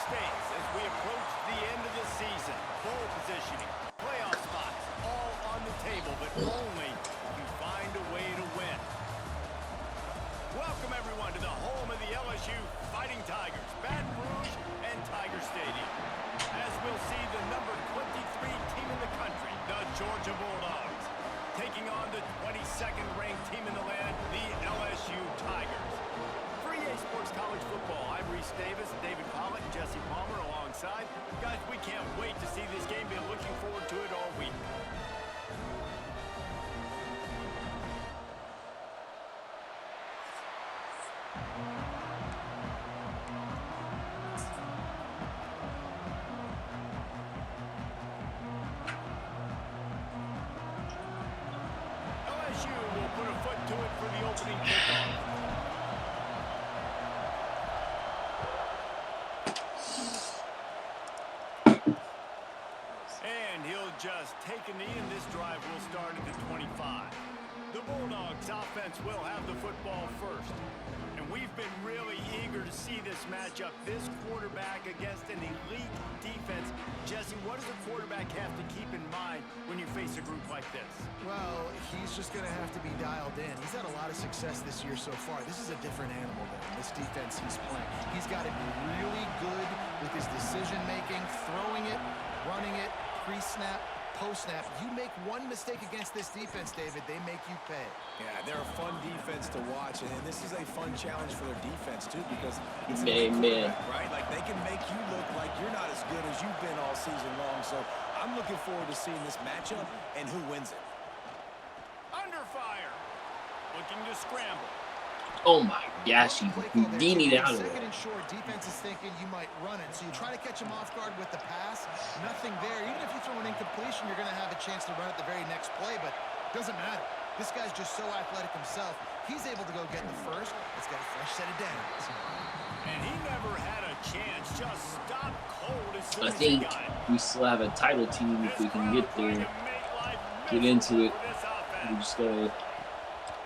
stakes as we approach the end of the season. Bowl positioning, playoff spots, all on the table, but only if you find a way to win. Welcome, everyone, to the home of the LSU Fighting Tigers, Baton Rouge and Tiger Stadium. As we'll see the number 23 team in the country, the Georgia Bulldogs, taking on the 22nd ranked team in the land, the LSU Tigers. For EA Sports College Football, I'm Reese Davis, David Pollock, Jesse Palmer alongside. Guys, we can't wait to see this game. Been looking forward to it all week. LSU will put a foot to it for the opening kickoff. And he'll just take a knee, and this drive will start at the 25. The Bulldogs offense will have the football first. And we've been really eager to see this matchup. This quarterback against an elite defense. Jesse, what does a quarterback have to keep in mind when you face a group like this? Well, he's just going to have to be dialed in. He's had a lot of success this year so far. This is a different animal than this defense he's playing. He's got to be really good with his decision-making, throwing it, running it, pre-snap, post-snap. You make one mistake against this defense, David, they make you pay. Yeah, they're a fun defense to watch, and this is a fun challenge for their defense, too, because it's right? Like, they can make you look like you're not as good as you've been all season long. So I'm looking forward to seeing this matchup and who wins it. Under fire. Looking to scramble. Oh my gosh, he Houdini'd out of Second there. and short, defense is thinking you might run it, so you try to catch him off guard with the pass. Nothing there. Even if you throw an incompletion, you're going to have a chance to run it the very next play, but it doesn't matter. This guy's just so athletic himself. He's able to go get the first. Let's get a fresh set of downs. And he never had a chance. Just stop cold as soon I as he think got it. we still have a title team if we can get there, get into it. We just gotta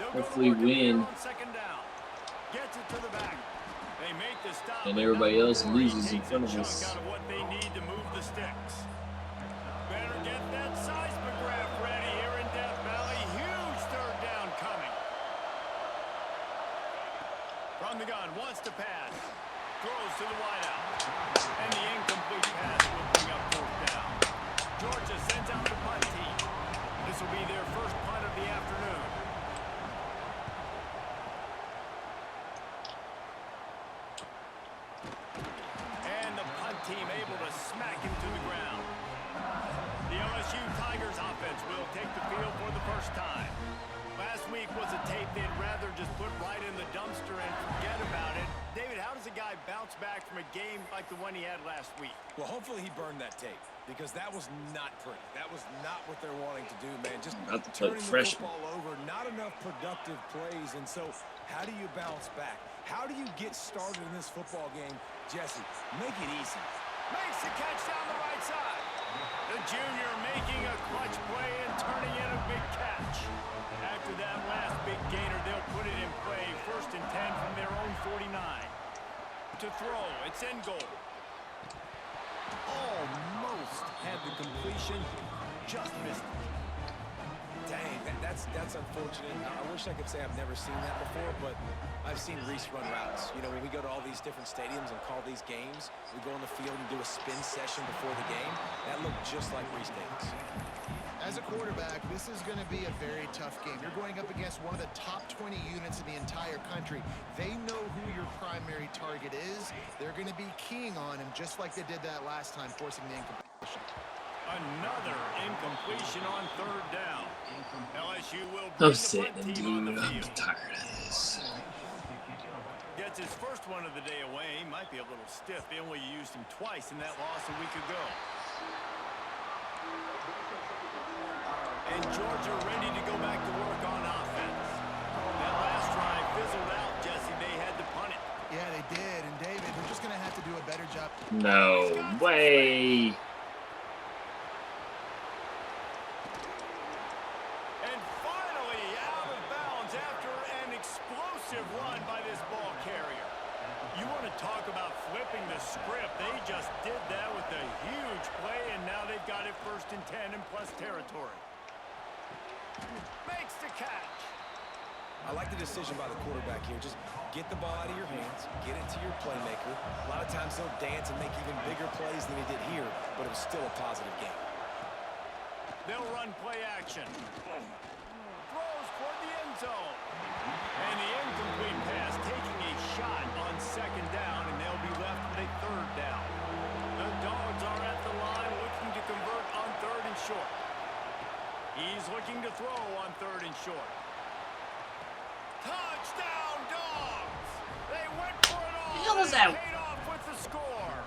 hopefully win, Gets it to the back. They make the stop, and everybody else loses in front of us. out of what they need to move the sticks. Better get that seismograph ready here in Death Valley. Huge third down coming. From the gun, wants to pass. Throws to the wideout. And the incomplete pass will bring up fourth down. Georgia sends out the punt team. This will be their first punt of the afternoon. And the punt team able to smack him to the ground. The LSU Tigers offense will take the field for the first time. Last week was a tape they'd rather just put right in the dumpster and forget about it. David, how does a guy bounce back from a game like the one he had last week? Well, hopefully he burned that tape, because that was not pretty. That was not what they're wanting to do, man. Just turning the football over, not enough productive plays. And so how do you bounce back? How do you get started in this football game? Jesse, make it easy. Makes the catch down the right side. The junior making a clutch play and turning in a big catch. After that last big gainer, they'll put it in play. 1st and 10 from their own 49. To throw, it's in goal. Almost had the completion, just missed it. Dang, that's unfortunate. I wish I could say I've never seen that before, but I've seen Reese run routes. You know, when we go to all these different stadiums and call these games, we go on the field and do a spin session before the game. That looked just like Reese Davis. As a quarterback, this is going to be a very tough game. You're going up against one of the top 20 units in the entire country. They know who your primary target is. They're going to be keying on him just like they did that last time, forcing the incompletion. Another incompletion on third down. LSU will I'm bring the sitting, punt team on the dude. I'm field. tired of this. Gets his first one of the day away. He might be a little stiff. They only used him twice in that loss a week ago. And Georgia ready to go back to work on offense. That last drive fizzled out, Jesse. They had to punt it. Yeah, they did. And David, they're just going to have to do a better job. No way. And finally out of bounds after an explosive run by this ball carrier. You want to talk about flip flipping the script. They just did that with a huge play, and now they've got it 1st and 10 in plus territory. Makes the catch. I like the decision by the quarterback here. Just get the ball out of your hands, get it to your playmaker. A lot of times he'll dance and make even bigger plays than he did here, but it was still a positive game. They'll run play action. Throws toward the end zone. And the incomplete pass taking a shot on 2nd down, and they'll be left with a 3rd down. The Dogs are at the line looking to convert on 3rd and short. He's looking to throw on 3rd and short. Touchdown, Dogs! They went for it all. The hell is that? Paid off with the score.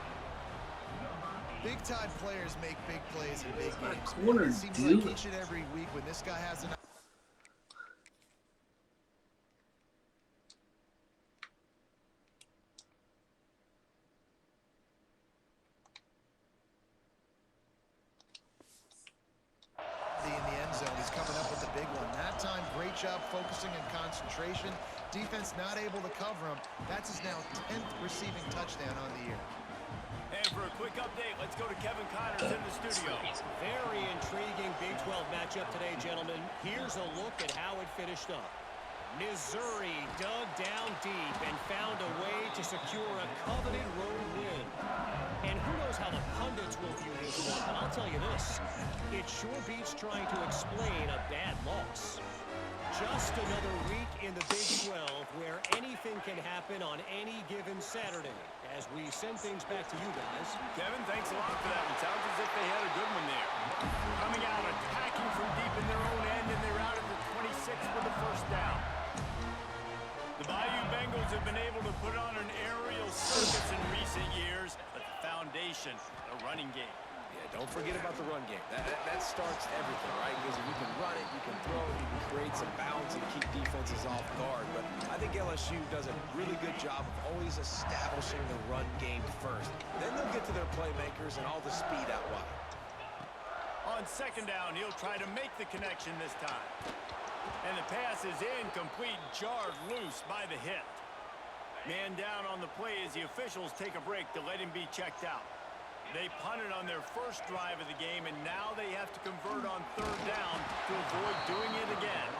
Big-time players make big plays in big games. Corner, It seems dude. like each and every week when this guy has an in the end zone, he's coming up with the big one. That time, great job focusing and concentration. Defense not able to cover him. That's his now 10th receiving touchdown on the year. And for a quick update, let's go to Kevin Connors in the studio. Very intriguing Big 12 matchup today, gentlemen. Here's a look at how it finished up. Missouri dug down deep and found a way to secure a coveted road win. And who knows how the pundits will view this one, but I'll tell you this. It sure beats trying to explain a bad loss. Just another week in the Big 12 where anything can happen on any given Saturday. As we send things back to you guys. Kevin, thanks a lot for that. It sounds as if they had a good one there. Coming out, attacking from deep in their own end, and they're out at the 26 with the 1st down. The Bayou Bengals have been able to put on an aerial circus in recent years, but the foundation, the running game. Yeah, don't forget about the run game. That starts everything, right? Because if you can run it, you can throw it, you can create some balance and keep defenses off guard. But I think LSU does a really good job of always establishing the run game first. Then they'll get to their playmakers and all the speed out wide. On 2nd down, he'll try to make the connection this time. And the pass is incomplete, jarred loose by the hit. Man down on the play as the officials take a break to let him be checked out. They punted on their first drive of the game, and now they have to convert on 3rd down to avoid doing it again.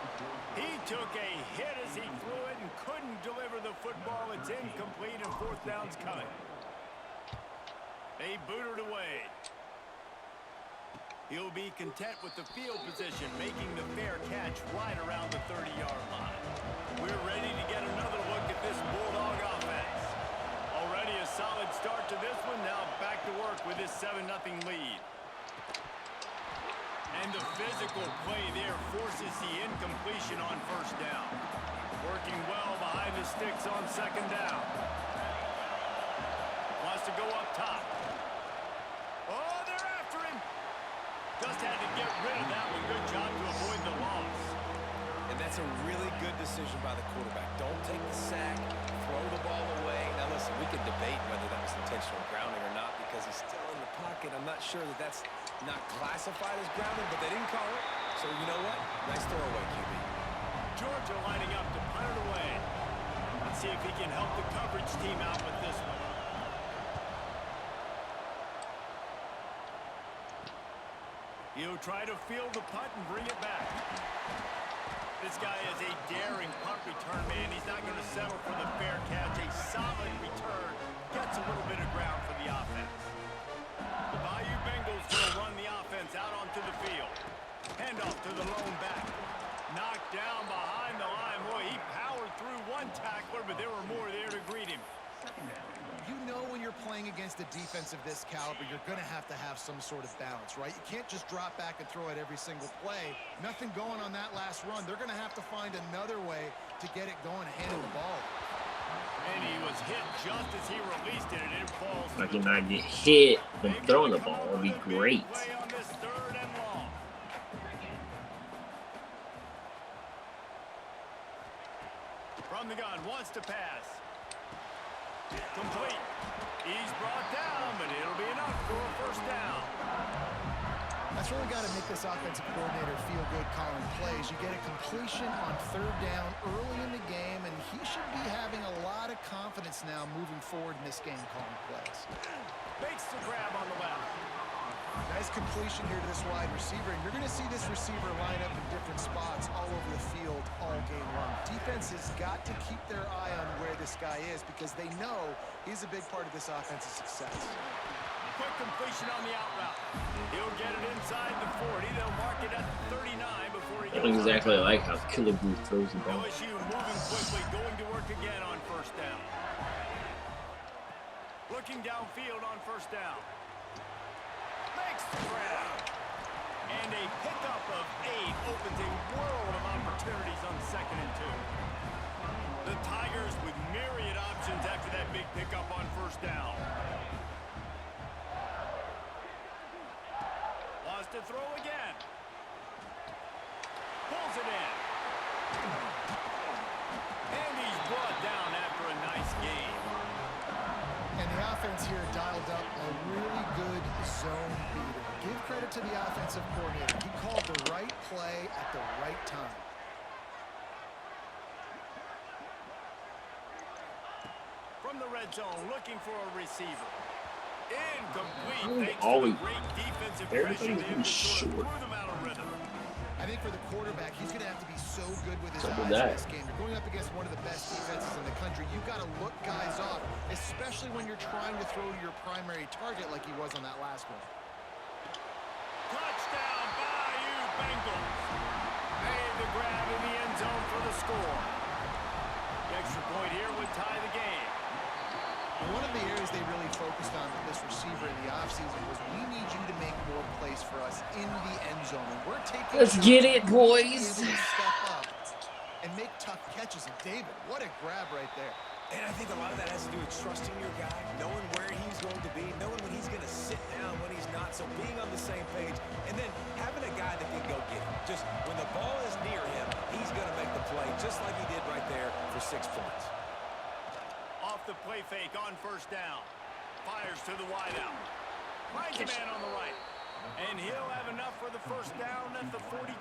He took a hit as he threw it and couldn't deliver the football. It's incomplete, and 4th down's coming. They booted away. He'll be content with the field position, making the fair catch right around the 30-yard line. We're ready to get another look at this Bulldog offense. Already a solid start to this one. Now back to work with this 7-0 lead. And the physical play there forces the incompletion on 1st down. Working well behind the sticks on 2nd down. Wants to go up top. Oh, they're after him. Just had to get rid of that one. Good job to avoid the loss. And that's a really good decision by the quarterback. Don't take the sack, throw the ball away. Now listen, we can debate whether that was intentional grounding or not because he's still in the pocket. I'm not sure that that's not classified as grounding, but they didn't call it. So you know what? Nice throwaway, QB. Georgia lining up to punt it away. Let's see if he can help the coverage team out with this one. He'll try to field the punt and bring it back. This guy is a daring punt return man. He's not going to settle for the fair catch. A solid return. Gets a little bit of ground for the offense. The Bayou Bengals going to run the offense out onto the field. Handoff to the lone back. Knocked down behind the line. Boy, he powered through one tackler, but there were more there to greet him. You know when you're playing against a defense of this caliber, you're going to have some sort of balance, right? You can't just drop back and throw it every single play. Nothing going on that last run. They're going to have to find another way to get it going and handle the ball. And he was hit just as he released it, and it falls. If I can not get hit from throwing the ball, it would be great. On this 3rd and long. From the gun, wants to pass. Complete. He's brought down, but it'll be enough for a 1st down. That's That's really got to make this offensive coordinator feel good calling plays. You get a completion on 3rd down early in the game, and he should be having a lot of confidence now moving forward in this game calling plays. Makes the grab on the left. Nice completion here to this wide receiver, and you're going to see this receiver line up in different spots all over the field all game long. Defense has got to keep their eye on where this guy is because they know he's a big part of this offensive success. Quick completion on the out route. He'll get it inside the 40. They'll mark it at the 39 before he goes. Exactly like how Killebrew throws the ball. LSU moving quickly, going to work again on 1st down. Looking downfield on 1st down. Makes the grab. And a pickup of 8 opens a world of opportunities on 2nd and 2. The Tigers with myriad options after that big pickup on 1st down. Lost to throw again. Pulls it in. And he's brought down after a nice game. And the offense here dialed up a really good zone beater. Give credit to the offensive coordinator. He called the right play at the right time. From the red zone, looking for a receiver. Incomplete. Thanks Always. to the great defensive Everything's pressure. been short. Threw them out of rhythm. I think for the quarterback, he's going to have to be so good with his Double eyes that. in this game. You're going up against one of the best defenses in the country. You've got to look guys off, especially when you're trying to throw to your primary target like he was on that last one. Touchdown, Bayou Bengals. Made the grab in the end zone for the score. The extra point here would tie the game. And one of the areas they really focused on with this receiver in the offseason was we need you to make more plays for us in the end zone. And we're taking Let's get it, boys. Step up and make tough catches. And David, what a grab right there. And I think a lot of that has to do with trusting your guy, knowing where he's going to be, knowing when he's going to sit down, when he's not, so being on the same page, and then having a guy that can go get him. Just when the ball is near him, he's going to make the play, just like he did right there for 6 points. Off the play fake on 1st down. Fires to the wideout. Finds a man on the right. And he'll have enough for the 1st down at the 42.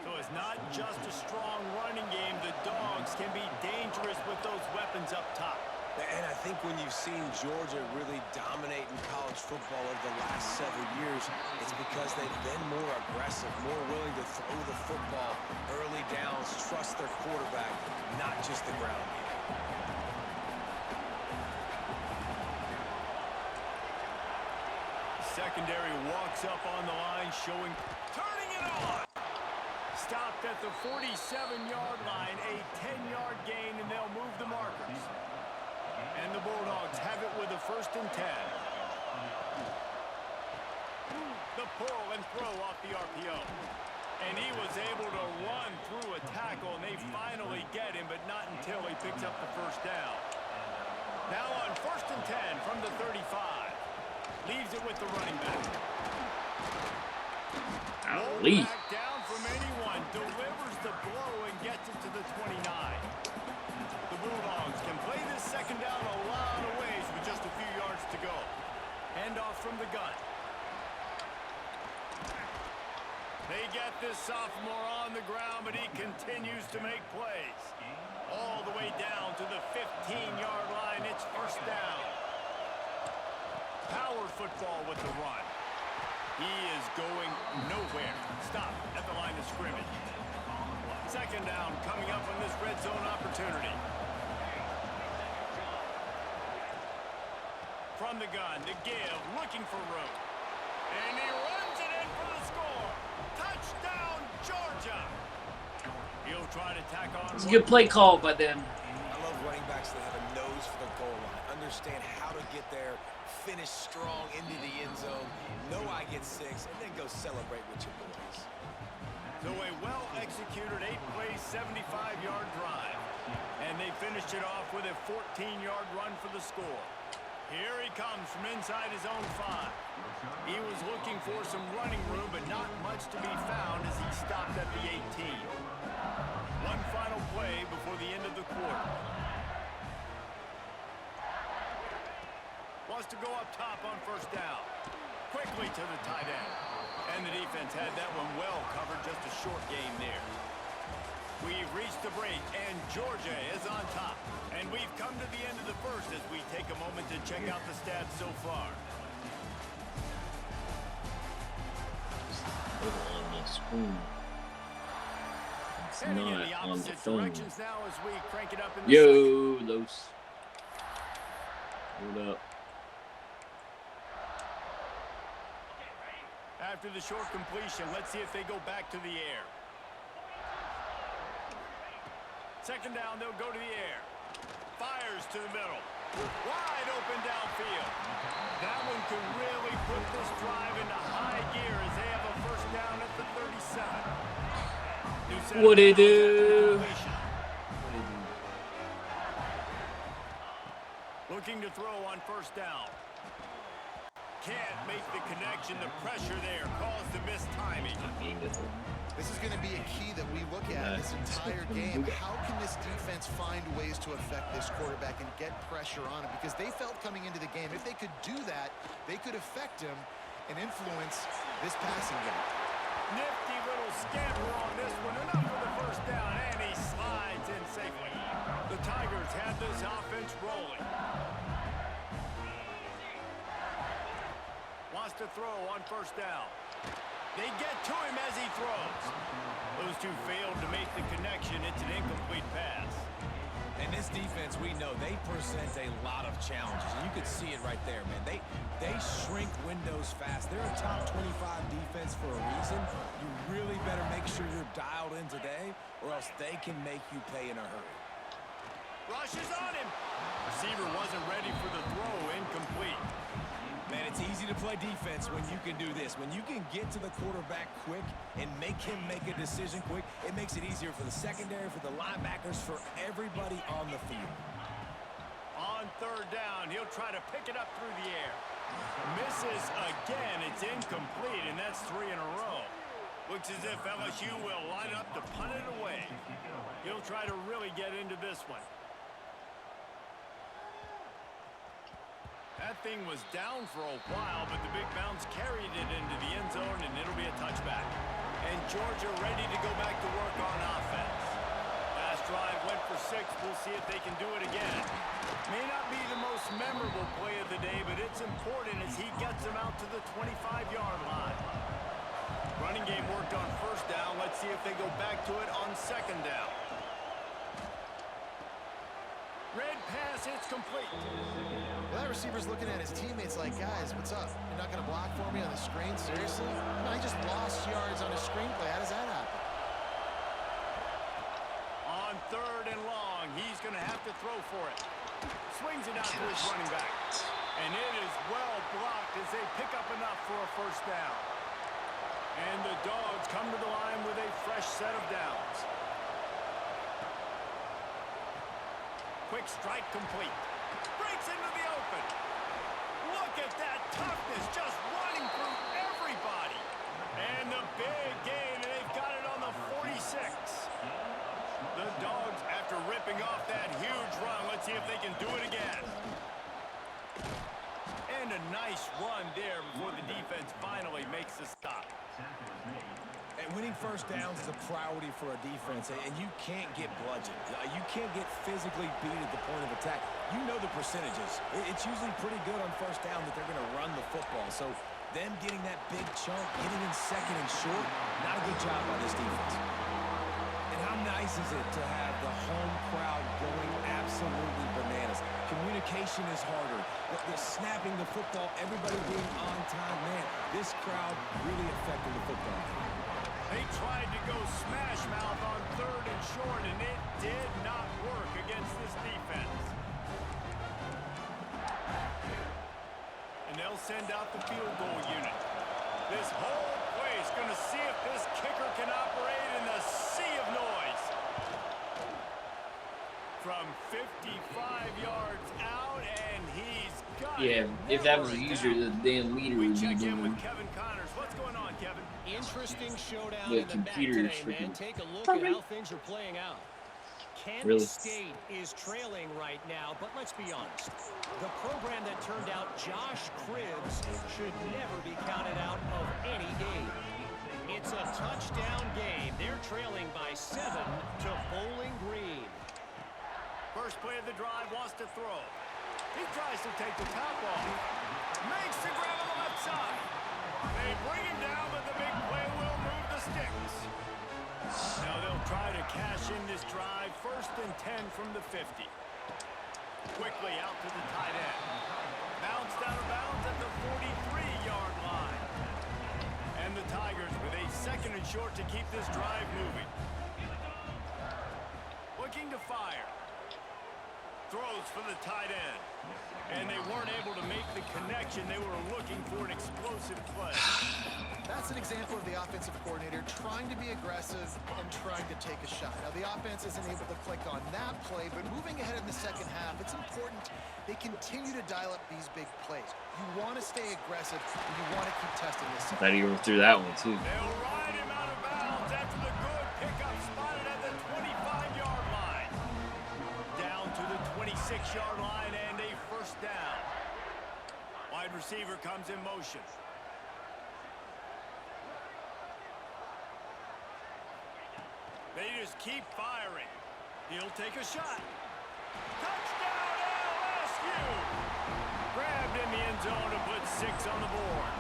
So it's not just a strong running game. The Dogs can be dangerous with those weapons up top. And I think when you've seen Georgia really dominate in college football over the last several years, it's because they've been more aggressive, more willing to throw the football early downs, trust their quarterback, not just the ground game. Secondary walks up on the line, showing, turning it on. Stopped at the 47-yard line, a 10-yard gain, and they'll move the markers. And the Bulldogs have it with a 1st and 10. The pull and throw off the RPO. And he was able to run through a tackle, and they finally get him, but not until he picks up the 1st down. Now on 1st and 10 from the 35. Leaves it with the running back. Lee. Back down from anyone. Delivers the blow and gets it to the 29. The Bulldogs can play this 2nd down a lot of ways with just a few yards to go. Handoff from the gun. They get this sophomore on the ground, but he continues to make plays. All the way down to the 15-yard line. It's 1st down. Power football with the run. He is going nowhere. Stop at the line of scrimmage. 2nd down coming up on this red zone opportunity. From the gun, to give, looking for room. And he runs it in for the score. Touchdown, Georgia. He'll try to tack on. It's a good play call by them. I love running backs that have a nose for the goal line, understand how to get there, finish strong into the end zone, know I get 6, and then go celebrate with your boys. So a well-executed 8-play, 75-yard drive. And they finished it off with a 14-yard run for the score. Here he comes from inside his own 5. He was looking for some running room, but not much to be found as he stopped at the 18. One final play before the end of the quarter. Wants to go up top on 1st down. quickly to the tight end. And the defense had that one well covered, just a short game there. We've reached the break, and Georgia is on top. And we've come to the end of the first as we take a moment to check out the stats so far. On the screen. It's Heading in not the on the opposite phone. directions now as we crank it up in the Yo, second. Los. Hold up. After the short completion, let's see if they go back to the air. Second down, they'll go to the air. Fires to the middle. Wide open downfield. That one could really put this drive into high gear as they have a first down at the 37. What'd he do? Looking to throw on first down. Can't make the connection. The pressure there caused the missed timing. This is going to be a key that we look at this entire game. How can this defense find ways to affect this quarterback and get pressure on him? Because they felt coming into the game, if they could do that, they could affect him and influence this passing game. Nifty little scamper on this one. Enough for the first down, and he slides in safely. The Tigers have this offense rolling. Wants to throw on first down. They get to him as he throws. Those two failed to make the connection. It's an incomplete pass. And this defense, we know, they present a lot of challenges. And you can see it right there, man. They shrink windows fast. They're a top 25 defense for a reason. You really better make sure you're dialed in today, or else they can make you pay in a hurry. Rushes on him. Receiver wasn't ready for the throw. Incomplete. Man, it's easy to play defense when you can do this. When you can get to the quarterback quick and make him make a decision quick, it makes it easier for the secondary, for the linebackers, for everybody on the field. On third down, he'll try to pick it up through the air. Misses again. It's incomplete, and that's 3 in a row. Looks as if LSU will line up to punt it away. He'll try to really get into this one. That thing was down for a while, but the big bounce carried it into the end zone, and it'll be a touchback. And Georgia ready to go back to work on offense. Last drive went for 6. We'll see if they can do it again. May not be the most memorable play of the day, but it's important as he gets them out to the 25-yard line. Running game worked on first down. Let's see if they go back to it on second down. Red pass, it's complete. Well, that receiver's looking at his teammates like, guys, what's up? You're not going to block for me on the screen? Seriously? No, he just lost yards on a screenplay. How does that happen? On third and long, he's going to have to throw for it. Swings it out to his running back. And it is well blocked as they pick up enough for a first down. And the Dogs come to the line with a fresh set of downs. Quick strike complete. Breaks into the open. Look at that toughness, just running through everybody. And the big gain, and they've got it on the 46. The Dogs, after ripping off that huge run, let's see if they can do it again. And a nice run there before the defense finally makes the stop. And winning first downs is a priority for a defense, and you can't get bludgeoned. You can't get physically beat at the point of attack. You know the percentages. It's usually pretty good on first down that they're going to run the football. So them getting that big chunk, getting in second and short, not a good job by this defense. And how nice is it to have the home crowd going absolutely bananas? Communication is harder. The snapping the football, everybody being on time. Man, this crowd really affected the football game. They tried to go smash mouth on third and short, and it did not work against this defense. And they'll send out the field goal unit. This whole place going to see if this kicker can operate in the sea of noise. From 55 yards out, and he's got it. Yeah, if that was a user, the damn leader We would be check in doing with Kevin Connors. What's going on, Kevin? Interesting showdown the in the back computer today, man. freaking. Take a look at how things are playing out. Kent Really? State is trailing right now, but let's be honest. The program that turned out Josh Cribbs should never be counted out of any game. It's a touchdown game. They're trailing by 7 to Bowling Green. First play of the drive, wants to throw. He tries to take the top off. Makes the grab on the left side. They bring him down, but the big play will move the sticks. Now they'll try to cash in this drive. 1st and 10 from the 50. Quickly out to the tight end. Bounced out of bounds at the 43-yard line. And the Tigers with a 2nd and short to keep this drive moving. Looking to fire. Throws for the tight end. And they weren't able to make the connection. They were looking for an explosive play. That's an example of the offensive coordinator trying to be aggressive and trying to take a shot. Now, the offense isn't able to click on that play, but moving ahead in the 2nd half, it's important they continue to dial up these big plays. You want to stay aggressive, and you want to keep testing this. Thought he overthrew that one, too. They'll ride him out of bounds after the good pickup spotted at the 25-yard line. Down to the 26-yard line and a 1st down. Wide receiver comes in motion. They just keep firing. He'll take a shot. Touchdown, LSU! Grabbed in the end zone to put 6 on the board.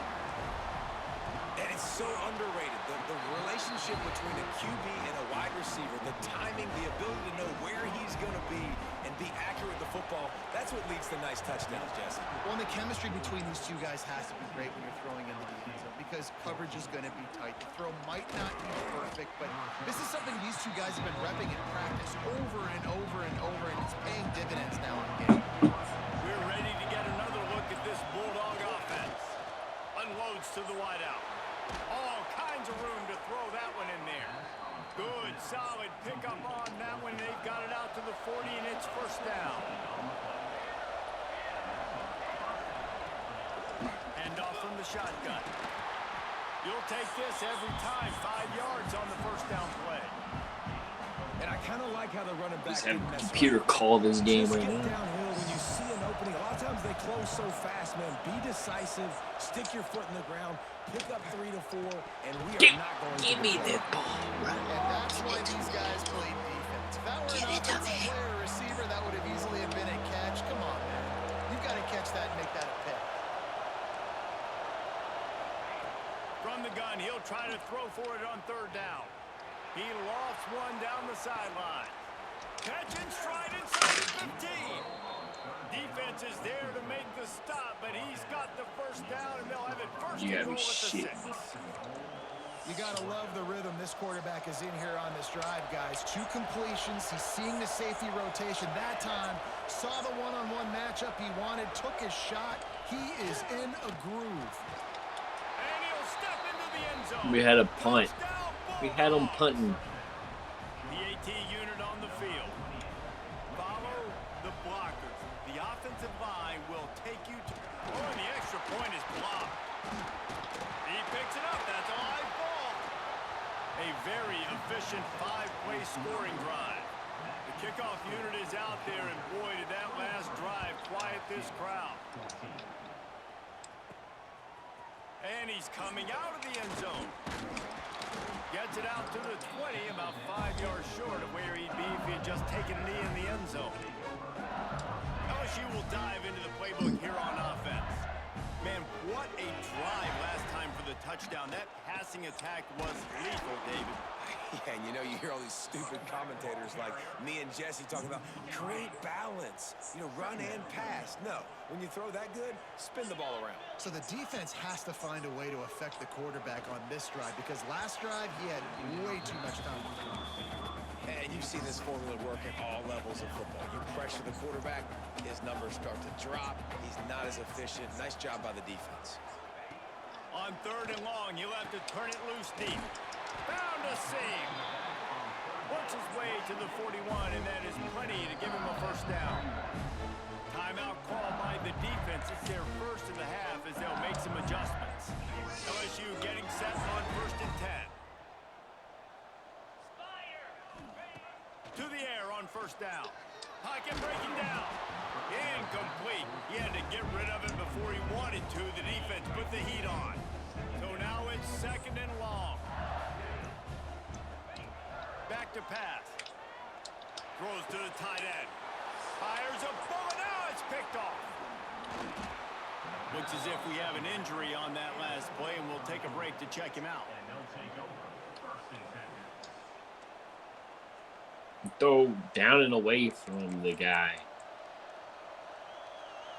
And it's so underrated. The relationship between a QB and a wide receiver, the timing, the ability to know where he's going to be and be accurate with the football, that's what leads to nice touchdowns, Jesse. Well, and the chemistry between these two guys has to be great when you're throwing into the end zone because coverage is going to be tight. The throw might not be perfect, but this is something these two guys have been repping in practice over and over and over, and it's paying dividends now in game. We're ready to get another look at this Bulldog offense. Unloads to the wideout. All kinds of room to throw that one in there. Good, solid pickup on that one. They've got it out to the 40, and it's 1st down. Hand off from the shotgun. You'll take this every time. 5 yards on the 1st down play. And I kind of like how the running back Just have a computer call this game right now. Downhill when you see an opening. A lot of times they close so fast, man. Be decisive. Stick your foot in the ground. Pick up 3 to 4, and we are not going to Give me that ball, bro. And that's why these guys play defense. If that were an offensive player or receiver, that would have easily have been a catch. Come on, man. You've got to catch that and make that a pick. From the gun, he'll try to throw for it on 3rd down. He lofts one down the sideline. Catch and stride inside the 15. Defense is there to make the stop, but he's got the 1st down, and they'll have it 1st and goal at the 6. You got to love the rhythm this quarterback is in here on this drive, guys. 2 completions. He's seeing the safety rotation that time. Saw the one-on-one matchup he wanted, took his shot. He is in a groove. And he'll step into the end zone. We had a punt. We had him punting. The AT unit on the field. Follow the blockers. The offensive line will take you to... Oh, and the extra point is blocked. He picks it up. That's a live ball. A very efficient 5-play scoring drive. The kickoff unit is out there, and boy, did that last drive quiet this crowd. And he's coming out of the end zone. Gets it out to the 20, about 5 yards short of where he'd be if he had just taken a knee in the end zone. LSU will dive into the playbook here on offense. Man, what a drive last time for the touchdown. That passing attack was lethal, David. Yeah, and you know, you hear all these stupid commentators like me and Jesse talking about great balance, run and pass. No, when you throw that good, spin the ball around. So the defense has to find a way to affect the quarterback on this drive because last drive he had way too much time to throw. And you've seen this formula work at all levels of football. You pressure the quarterback, his numbers start to drop. He's not as efficient. Nice job by the defense. On 3rd and long, he'll have to turn it loose deep. Found a seam. Works his way to the 41, and that is plenty to give him a 1st down. Timeout called by the defense. It's their 1st of the half as they'll make some adjustments. LSU getting set on 1st and 10. To the air on first down. Pocket breaking down. Incomplete. He had to get rid of it before he wanted to. The defense put the heat on. So now it's 2nd and long. Back to pass. Throws to the tight end. Fires a bullet. Now it's picked off. Looks as if we have an injury on that last play, and we'll take a break to check him out. Throw down and away from the guy.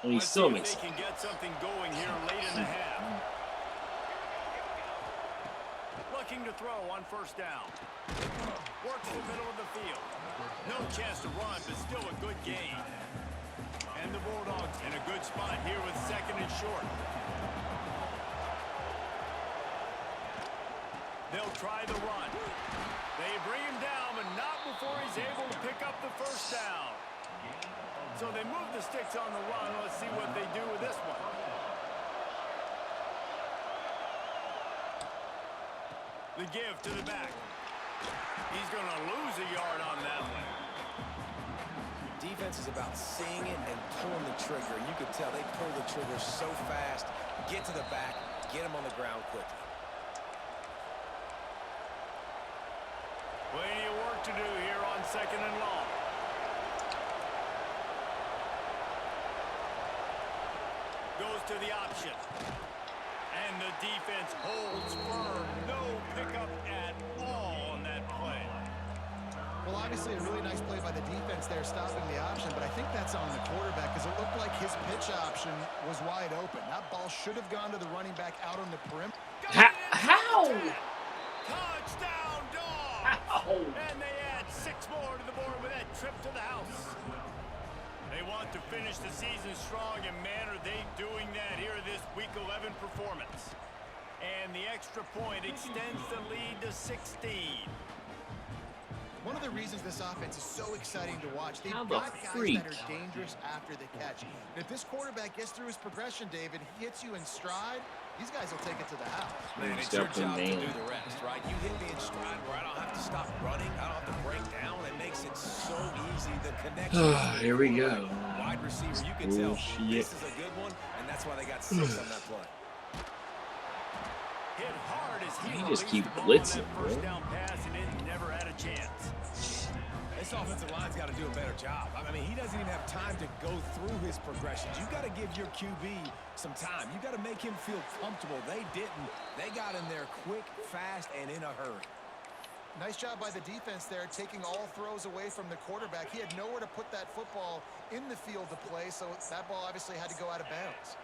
And he still makes it. They can get something going here late in the half. Looking to throw on first down. Works the middle of the field. No chance to run, but still a good gain. And the Bulldogs in a good spot here with 2nd and short. They'll try the run. They bring him down, but not before he's able to pick up the first down. So they move the sticks on the run. Let's see what they do with this one. The give to the back. He's going to lose a yard on that one. Defense is about seeing it and pulling the trigger. And you can tell they pull the trigger so fast, get to the back, get him on the ground quickly. Plenty of work to do here on 2nd and long. Goes to the option. And the defense holds firm. No pickup at all on that play. Well, obviously a really nice play by the defense there stopping the option, but I think that's on the quarterback because it looked like his pitch option was wide open. That ball should have gone to the running back out on the perimeter. How? Touchdown, Dogs! How? And they add 6 more to the board with that trip to the house. They want to finish the season strong, and man, are they doing that here this Week 11 performance. And the extra point extends the lead to 16. One of the reasons this offense is so exciting to watch, they've How got the guys freak? that are dangerous after the catch. And if this quarterback gets through his progression, David, he hits you in stride, these guys will take it to the house. Man, it's your job to do the rest, right? You hit me in stride where I don't have to stop running. I don't have to break down. It makes it so easy. The connection. Here we go. Wide receiver, you can tell this is a good one, and that's why they got 6 on that play. Hit hard as he just keep released the blitzing, ball on that first bro. down pass, and it never had a chance. This offensive line's got to do a better job. I mean, he doesn't even have time to go through his progressions. You got to give your QB some time. You got to make him feel comfortable. They didn't. They got in there quick, fast, and in a hurry. Nice job by the defense there, taking all throws away from the quarterback. He had nowhere to put that football in the field to play, so that ball obviously had to go out of bounds.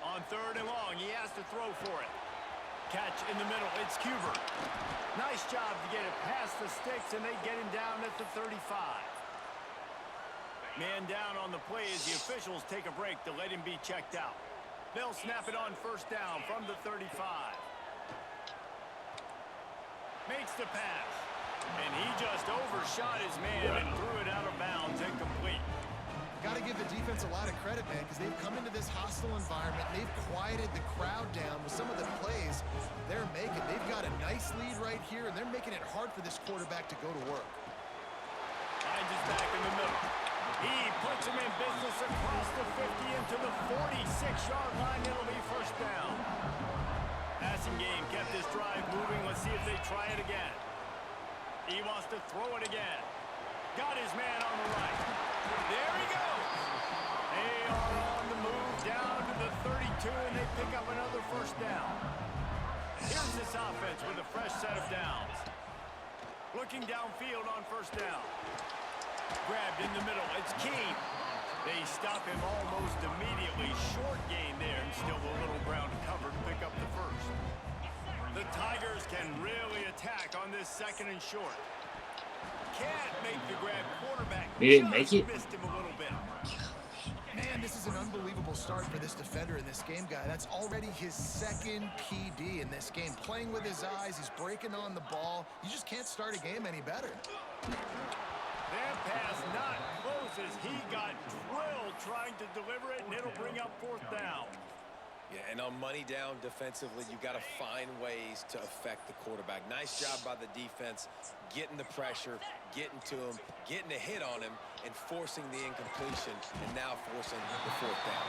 On 3rd and long, he has to throw for it. Catch in the middle. It's Cuber. Nice job to get it past the sticks, and they get him down at the 35. Man down on the play as the officials take a break to let him be checked out. They'll snap it on first down from the 35. Makes the pass. And he just overshot his man and threw it out of bounds, incomplete. Got to give the defense a lot of credit, man, because they've come into this hostile environment. They've quieted the crowd down with some of the plays they're making. They've got a nice lead right here, and they're making it hard for this quarterback to go to work. Finds his back in the middle. He puts him in business across the 50 into the 46-yard line. It'll be first down. Passing game kept this drive moving. Let's see if they try it again. He wants to throw it again. Got his man on the right. There he goes. They are on the move down to the 32, and they pick up another first down. Here's this offense with a fresh set of downs. Looking downfield on first down. Grabbed in the middle. It's Keene. They stop him almost immediately. Short gain there, and still a little ground to cover to pick up the first. The Tigers can really attack on this 2nd and short. Can't make the grab. Quarterback He didn't make it? missed him a little bit. Man, this is an unbelievable start for this defender in this game, guy. That's already his 2nd PD in this game. Playing with his eyes, he's breaking on the ball. You just can't start a game any better. That pass not close as he got drilled trying to deliver it, and it'll bring up 4th down. Yeah, and on money down defensively, you got to find ways to affect the quarterback. Nice job by the defense, getting the pressure, getting to him, getting a hit on him, and forcing the incompletion, and now forcing the fourth down.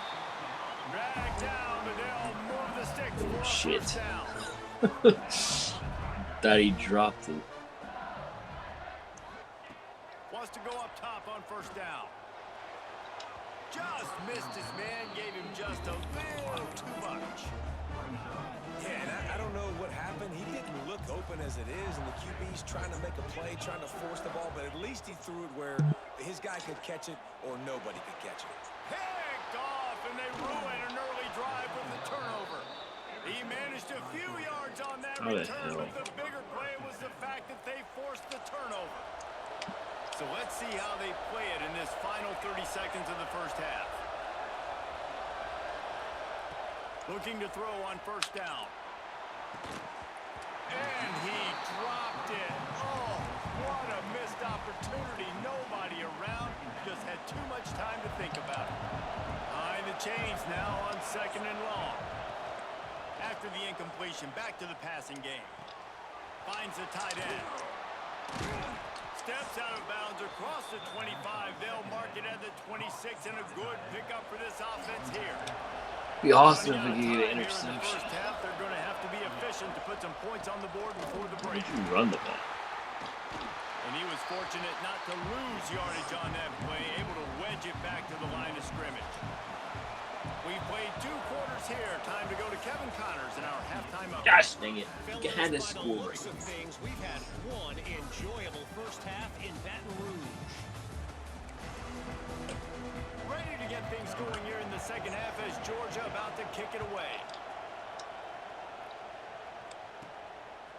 Drag down, but they'll move the sticks for a Shit. first down. Thought he dropped it. Wants to go up top on first down. Just missed his man, gave him just a little too much. Yeah, and I don't know what happened. He didn't look open as it is, and the QB's trying to make a play, trying to force the ball, but at least he threw it where his guy could catch it or nobody could catch it. Picked off, and they ruin an early drive with the turnover. He managed a few yards on that return, but the bigger play was the fact that they forced the turnover. So let's see how they play it in this final 30 seconds of the first half. Looking to throw on first down. And he dropped it. Oh, what a missed opportunity. Nobody around. Just had too much time to think about it. Behind the chains now on second and long. After the incompletion, back to the passing game. Finds the tight end. Steps out of bounds across the 25. They'll mark it at the 26, and a good pickup for this offense here. Be awesome if we could get an interception. In the first half, they're going to have to be efficient to put some points on the board before the break. Did you run the ball? And he was fortunate not to lose yardage on that play, able to wedge it back to the line of scrimmage. We've played 2 quarters here. Time to go to Kevin Connors in our halftime update. Gosh dang it. You had to score. We've had one enjoyable first half in Baton Rouge. Ready to get things going here in the second half as Georgia about to kick it away.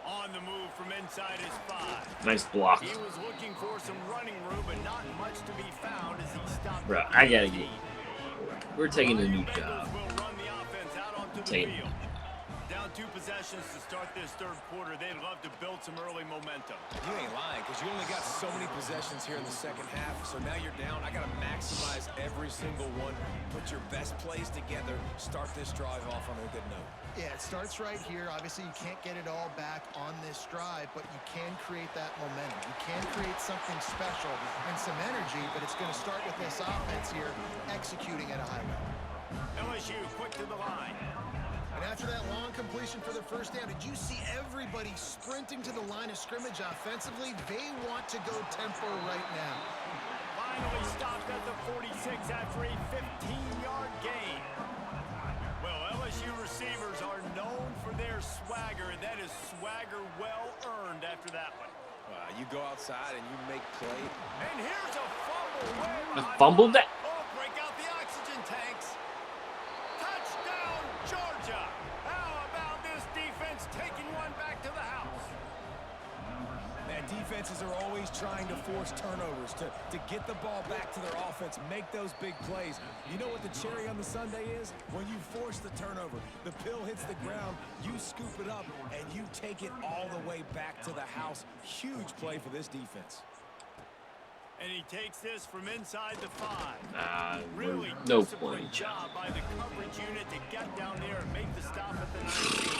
On the move from inside his 5. Nice block. He was looking for some running room, but not much to be found as he stopped. Bro, I gotta get. We're taking a new job. Taking. Down 2 possessions to start this third quarter. They'd love to build some early momentum. You ain't lying, because you only got so many possessions here in the second half, so now you're down. I got to maximize every single one. Put your best plays together. Start this drive off on a good note. Yeah, it starts right here. Obviously, you can't get it all back on this drive, but you can create that momentum. You can create something special and some energy, but it's going to start with this offense here executing at a high level. LSU quick to the line. And after that long completion for the first down, did you see everybody sprinting to the line of scrimmage offensively? They want to go tempo right now. Finally stopped at the 46 after a 15-yard gain. Well, LSU receivers are known for their swagger, and that is swagger well earned after that one. You go outside and you make play. And here's a fumble way behind. Fumbled that. Oh, break out the oxygen tanks. Touchdown, Georgia. How about this defense taking one back to the house? Man, defenses are always trying to force turnovers to get the ball back to their offense, make those big plays. You know what the cherry on the sundae is? When you force the turnover, the pill hits the ground, you scoop it up, and you take it all the way back to the house. Huge play for this defense. And he takes this from inside the 5. Really no disciplined point. job by the coverage unit to get down there and make the stop at the 19.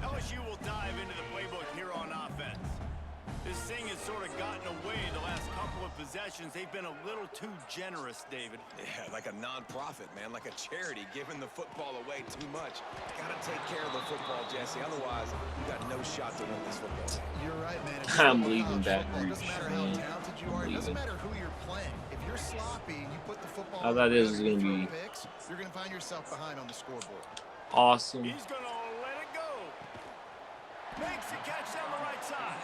LSU will dive into the playbook here on offense. This thing has sort of gotten away the last couple of possessions. They've been a little too generous, David. Yeah, like a non-profit, man, like a charity, giving the football away too much. Got to take care of the football, Jesse. Otherwise, you got no shot to win this football game. You're right, man. I'm leaving Baton It Rouge. doesn't matter how talented you are. It doesn't matter who you're playing. If you're sloppy and you put the football I thought this was going gonna to be picks, you're going to find yourself behind on the scoreboard. awesome. He's going to let it go. Makes the catch down the right side.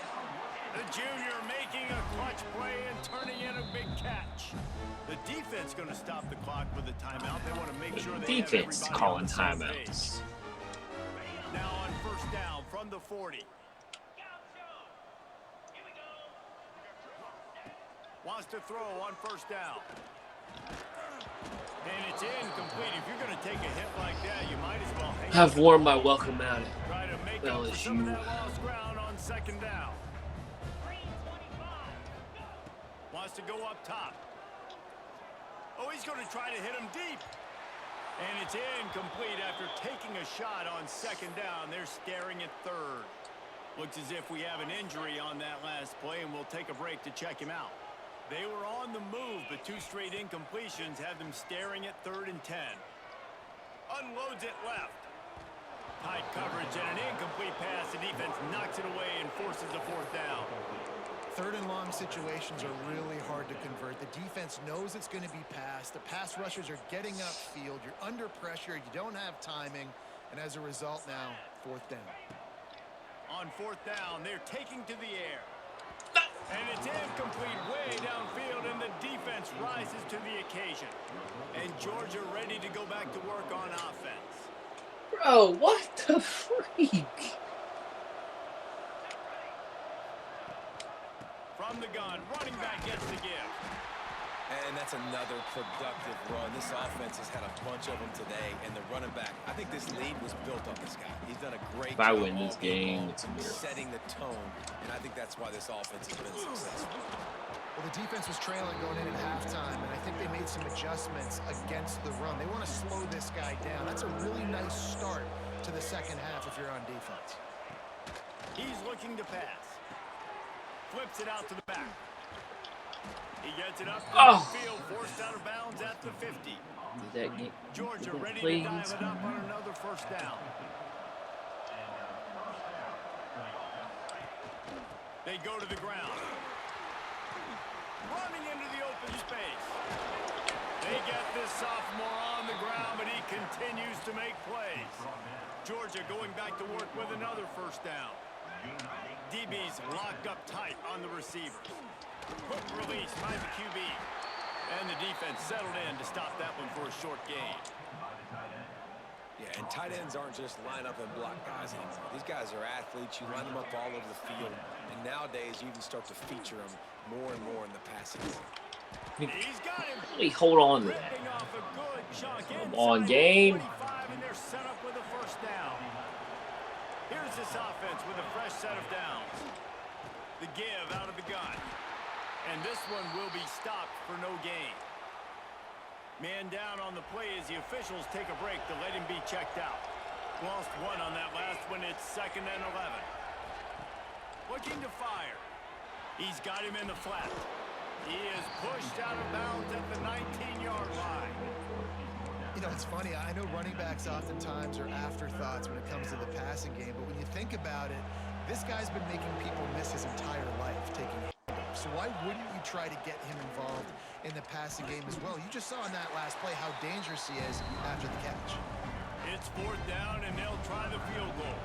The junior making a clutch play and turning in a big catch. The defense going to stop the clock with a timeout. They want to make sure they have Defense everybody calling on the same timeouts. page. Now on first down from the 40. Wants to throw on first down. And it's incomplete. If you're going to take a hit like that, you might as well hang Have worn my welcome out at Try to make up for some of LSU. that lost ground on second down. Wants to go up top. Oh, he's going to try to hit him deep. And it's incomplete after taking a shot on second down. They're staring at third. Looks as if we have an injury on that last play, and we'll take a break to check him out. They were on the move, but 2 straight incompletions have them staring at 3rd and 10. Unloads it left. Tight coverage and an incomplete pass. The defense knocks it away and forces a 4th down. 3rd and long situations are really hard to convert. The defense knows it's going to be passed. The pass rushers are getting upfield. You're under pressure. You don't have timing. And as a result now, 4th down. On 4th down, they're taking to the air. And it's incomplete way downfield, and the defense rises to the occasion. And Georgia ready to go back to work on offense. Bro, what the freak? From the gun, running back gets the give. And that's another productive run. This offense has had a bunch of them today, and the running back, I think this lead was built on this guy. He's done a great job. If I win this game, it's a miracle. Setting the tone, and I think that's why this offense has been successful. Well, the defense was trailing going in at halftime, and I think they made some adjustments against the run. They want to slow this guy down. That's a really nice start to the second half if you're on defense. He's looking to pass. Flips it out to the back. He gets it up to the field, forced out of bounds at the 50. Georgia ready to dial it up on another 1st down. They go to the ground. Running into the open space. They get this sophomore on the ground, but he continues to make plays. Georgia going back to work with another 1st down. DB's locked up tight on the receivers. Quick release by the QB. And the defense settled in to stop that one for a short gain. Yeah, and tight ends aren't just line up and block guys anymore. These guys are athletes. You line them up all over the field. And nowadays, you even start to feature them more and more in the passing game. He's got him. Really hold on to that. Come on, game. And they're set up with a 1st down. Here's this offense with a fresh set of downs. The give out of the gun. And this one will be stopped for no gain. Man down on the play as the officials take a break to let him be checked out. Lost 1 on that last one. It's 2nd and 11. Looking to fire. He's got him in the flat. He is pushed out of bounds at the 19-yard line. You know, it's funny. I know running backs oftentimes are afterthoughts when it comes to the passing game, but when you think about it, this guy's been making people miss his entire life taking handoffs. So why wouldn't you try to get him involved in the passing game as well? You just saw in that last play how dangerous he is after the catch. It's 4th down, and they'll try the field goal.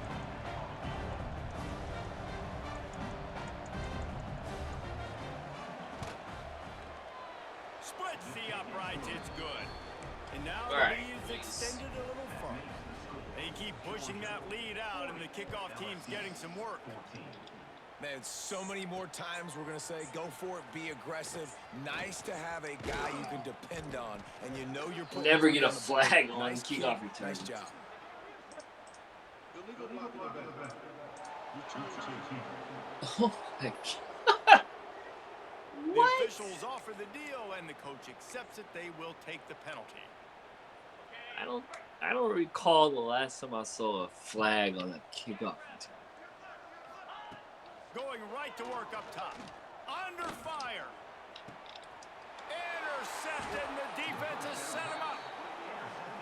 Splits the uprights. It's good. And now the lead is extended a little further. They keep pushing that lead out, and the kickoff team's getting some work. Man, so many more times we're going to say, go for it, be aggressive. Nice to have a guy you can depend on, and you know you're putting... Never get a flag on kickoff return. Nice job. Oh, my God. What? The officials offer the deal, and the coach accepts it. They will take the penalty. I don't recall the last time I saw a flag on a kickoff return. Going right to work up top. Under fire. Intercepted, and the defense has set him up.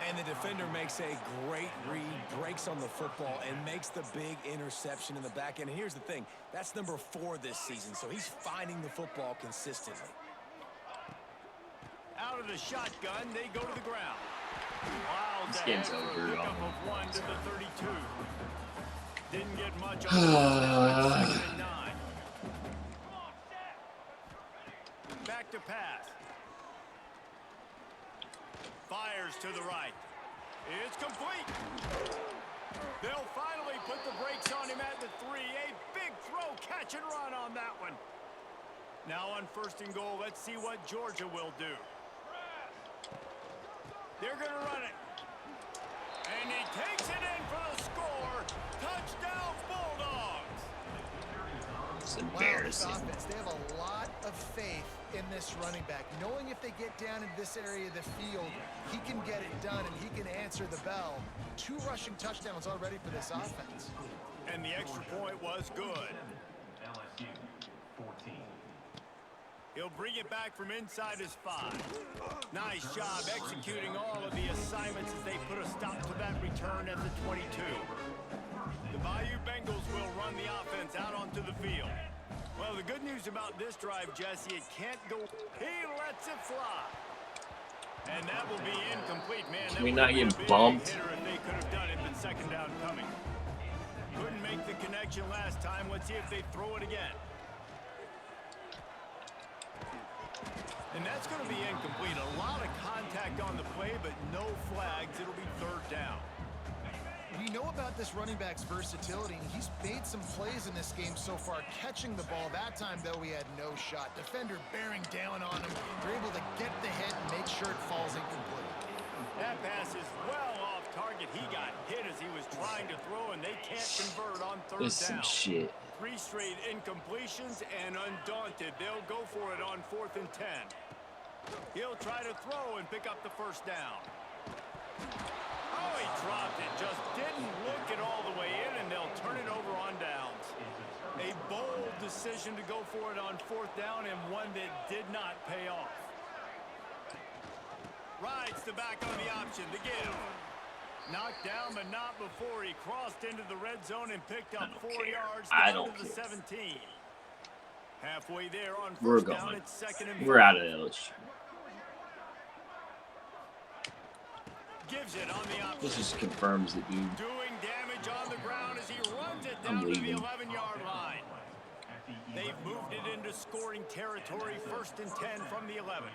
And the defender makes a great read, breaks on the football, and makes the big interception in the back end. And here's the thing. That's number 4 this season, so he's finding the football consistently. Out of the shotgun, they go to the ground. Wild This game's over. Pick up of 1 to the 32. Didn't get much on the 2nd and 9. Back to pass. Fires to the right. It's complete. They'll finally put the brakes on him at the 3. A big throw, catch and run on that one. Now on 1st and goal, let's see what Georgia will do. They're going to run it. And he takes it in for the score. Touchdown, Bulldogs. Wow, this embarrassing. offense, they have a lot of faith in this running back. Knowing if they get down in this area of the field, he can get it done and he can answer the bell. 2 rushing touchdowns already for this offense. And the extra point was good. LSU 14. He'll bring it back from inside his 5. Nice job executing all of the assignments as they put a stop to that return at the 22. The Bayou Bengals will run the offense out onto the field. Well, the good news about this drive, Jesse, it can't go. He lets it fly. And that will be incomplete, man. Can we not get bumped? Hitter if they could have done it, but second down coming. Couldn't make the connection last time. Let's see if they throw it again. And that's going to be incomplete. A lot of contact on the play, but no flags. It'll be third down. We know about this running back's versatility, and he's made some plays in this game so far, catching the ball. That time, though, he had no shot. Defender bearing down on him. They're able to get the hit and make sure it falls incomplete. That pass is well off target. He got hit as he was trying to throw, and they can't convert on third This is down. some shit. 3 straight incompletions, and undaunted, they'll go for it on 4th and 10. He'll try to throw and pick up the first down. Oh, he dropped it. Just didn't look it all the way in, and they'll turn it over on downs. A bold decision to go for it on 4th down, and one that did not pay off. Rides the back on the option to give. Knocked down, but not before he crossed into the red zone and picked up 4 yards down to the 17. Halfway there on We're first down, going. it's 2nd and 4. We're out of LSU. Gives it on the option. This just confirms it, dude. Doing damage on the ground as he runs it I'm down to the leaving. 11-yard line. They've moved it into scoring territory, 1st and 10 from the 11.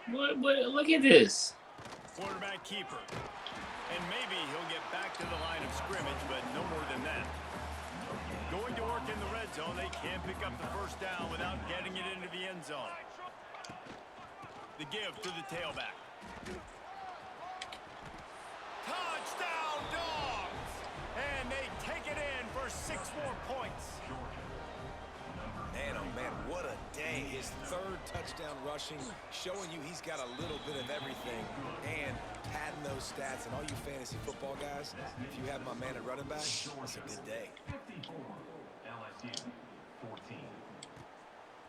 What? Look at this. Quarterback keeper. And maybe he'll get back to the line of scrimmage, but no more than that. Going to work in the red zone, they can't pick up the first down without getting it into the end zone. The give to the tailback. Touchdown, Dogs! And they take it in for 6 more points. Man, oh man, what a day. His 3rd touchdown rushing, showing you he's got a little bit of everything and padding those stats. And all you fantasy football guys, if you have my man at running back, it's a good day. 54. LSU 14.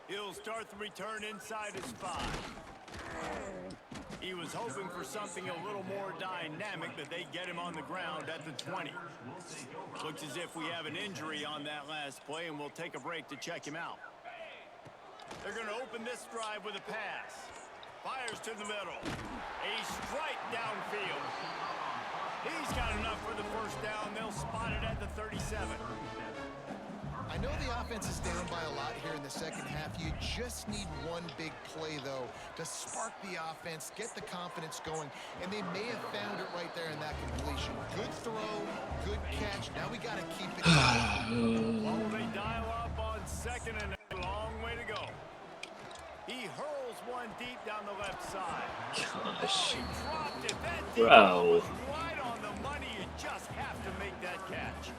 He'll start the return inside his 5. He was hoping for something a little more dynamic, but they get him on the ground at the 20. Looks as if we have an injury on that last play, and we'll take a break to check him out. They're going to open this drive with a pass. Fires to the middle. A strike downfield. He's got enough for the first down. They'll spot it at the 37. I know the offense is down by a lot here in the second half. You just need one big play, though, to spark the offense, get the confidence going, and they may have found it right there in that completion. Good throw, good catch. Now we got to keep it going. While they dial up on 2nd and a long way to go. He hurls one deep down the left side. Gosh. He dropped it. That Bro. was right on the money. You just have to make that catch.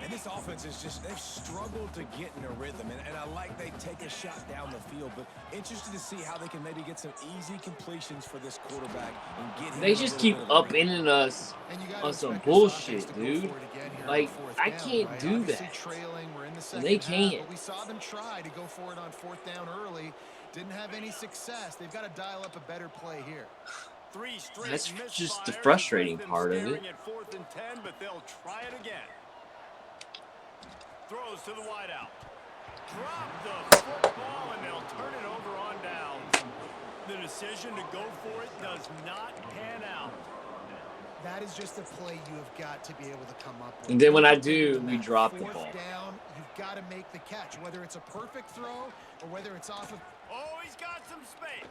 And this offense is just, they've struggled to get in a rhythm. And I like they take a shot down the field, but interested to see how they can maybe get some easy completions for this quarterback and get him. They just keep upending us And you gotta on some expect this bullshit, offense to go dude. for it again here Like, on 4th I down, can't right? do Obviously that. Trailing, we're in the And second they half, can't. but we saw them try to go for it on 4th down early. Didn't have any success. They've got to dial up a better play here. 3 straight That's misfires just the has frustrating left them part of staring it. At 4th and 10, but they'll try it again. Throws to the wideout. Drop the football, and they'll turn it over on downs. The decision to go for it does not pan out. That is just a play you have got to be able to come up with. And then when I do, we drop the 4th ball. down, you've got to make the catch, whether it's a perfect throw or whether it's off of. Oh, he's got some space.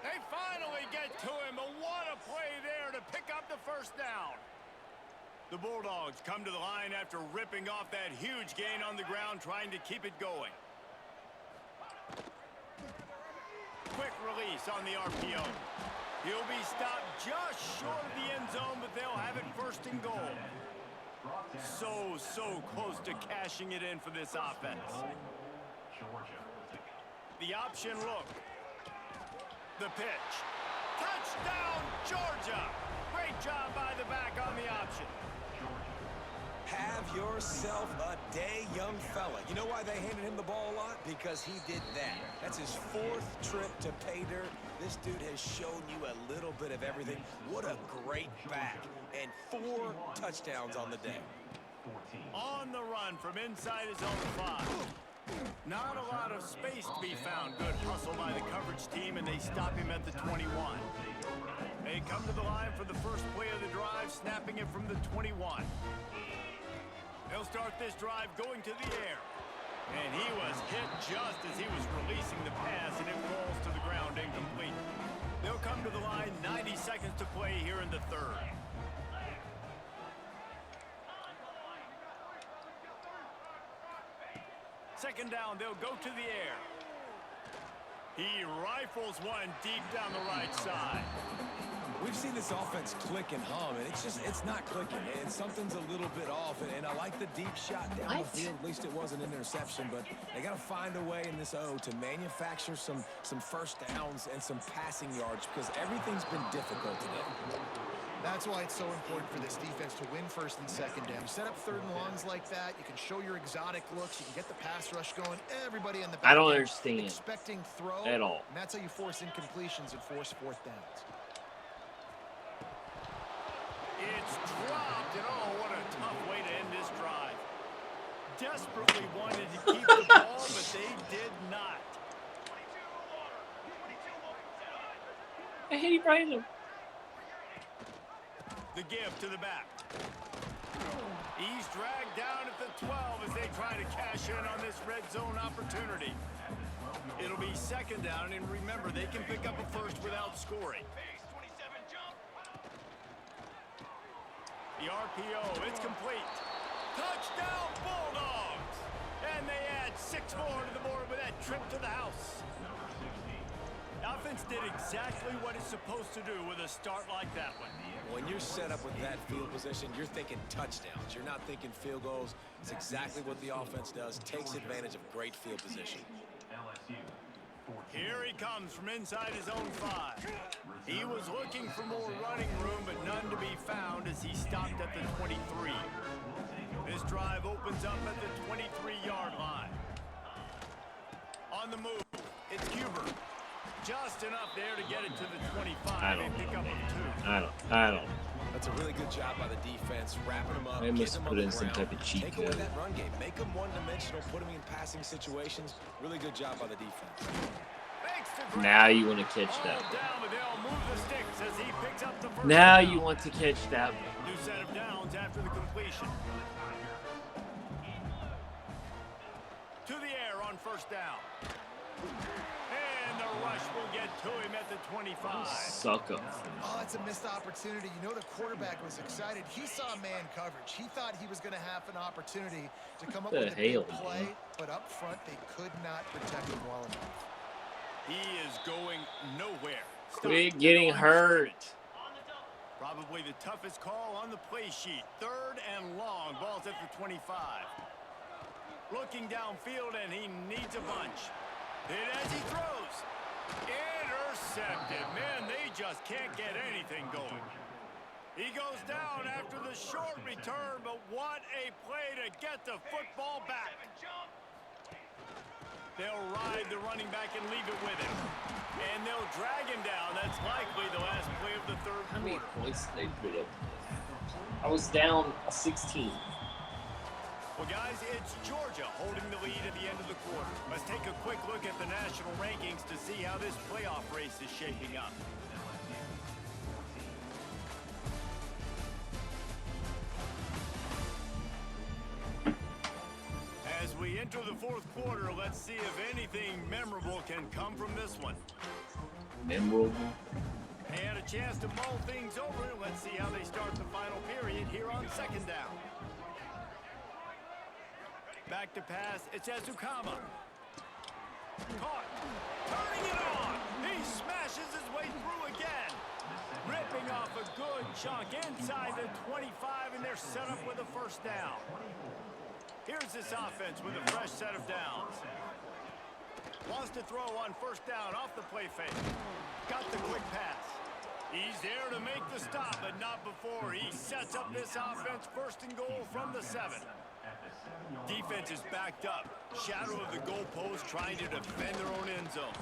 They finally get to him, but what a play there to pick up the first down. The Bulldogs come to the line after ripping off that huge gain on the ground, trying to keep it going. Quick release on the RPO. He'll be stopped just short of the end zone, but they'll have it first and goal. So close to cashing it in for this offense. The option look. The pitch. Touchdown, Georgia! Great job by the back on the option. Have yourself a day, young fella. You know why they handed him the ball a lot? Because he did that. That's his 4th trip to pay dirt. This dude has shown you a little bit of everything. What a great back. And 4 touchdowns on the day. On the run from inside his own 5. Not a lot of space to be found. Good hustle by the coverage team, and they stop him at the 21. They come to the line for the first play of the drive, snapping it from the 21. They'll start this drive going to the air. And he was hit just as he was releasing the pass, and it falls to the ground incomplete. They'll come to the line, 90 seconds to play here in the 3rd. Second down, they'll go to the air. He rifles one deep down the right side. We've seen this offense click and hum, and it's not clicking, and something's a little bit off, and I like the deep shot down the field. At least it wasn't an interception, but they got to find a way in this O to manufacture some first downs and some passing yards, because everything's been difficult today. That's why it's so important for this defense to win first and second down. Set up 3rd and longs like that. You can show your exotic looks. You can get the pass rush going. Everybody in the back I don't understand expecting throw at all. And that's how you force incompletions and force 4th downs. It's dropped, and oh, what a tough way to end this drive. Desperately wanted to keep the ball, but they did not. Hey, Brandon. The give to the back. He's dragged down at the 12 as they try to cash in on this red zone opportunity. It'll be 2nd down, and remember, they can pick up a first without scoring. The RPO, it's complete. Touchdown, Bulldogs! And they add 6 more to the board with that trip to the house. The offense did exactly what it's supposed to do with a start like that one. When you're set up with that field position, you're thinking touchdowns. You're not thinking field goals. It's exactly what the offense does. Takes advantage of great field position. Here he comes from inside his own 5. He was looking for more running room, but none to be found as he stopped at the 23. This drive opens up at the 23-yard line. On the move, it's Huber. Just enough there to get it to the 25 and pick up a 2. I don't. That's a really good job by the defense, wrapping them up. They must put in some type of cheat Take away code. that run game. Make them one-dimensional, put them in passing situations. Really good job by the defense. Now you want to catch that. Now Now you want to catch that. New set of downs after the completion. To the air on 1st down. And the rush will get to him at the 25. Suck up. Oh, that's a missed opportunity. You know, the quarterback was excited. He saw man coverage. He thought he was going to have an opportunity to come up with a big play, but up front, they could not protect him well enough. He is going nowhere. Quit getting hurt. Probably the toughest call on the play sheet. 3rd and long. Ball's at the 25. Looking downfield, and he needs a bunch. Hit as he throws. Intercepted. Man, they just can't get anything going. He goes down after the short return, but what a play to get the football back. They'll ride the running back and leave it with him. And they'll drag him down. That's likely the last play of the 3rd quarter. How many points did they put up? I was down 16. Well, guys, it's Georgia holding the lead at the end of the quarter. Let's take a quick look at the national rankings to see how this playoff race is shaping up. As we enter the 4th quarter, let's see if anything memorable can come from this one. Memorable? They had a chance to mull things over. Let's see how they start the final period here on 2nd down. Back to pass, it's Ezukama. Caught, turning it on. He smashes his way through again. Ripping off a good chunk inside the 25, and they're set up with a first down. Here's this offense with a fresh set of downs. Wants to throw on first down off the play fake. Got the quick pass. He's there to make the stop, but not before. He sets up this offense first and goal from the 7. Defense is backed up. Shadow of the goalpost trying to defend their own end zone.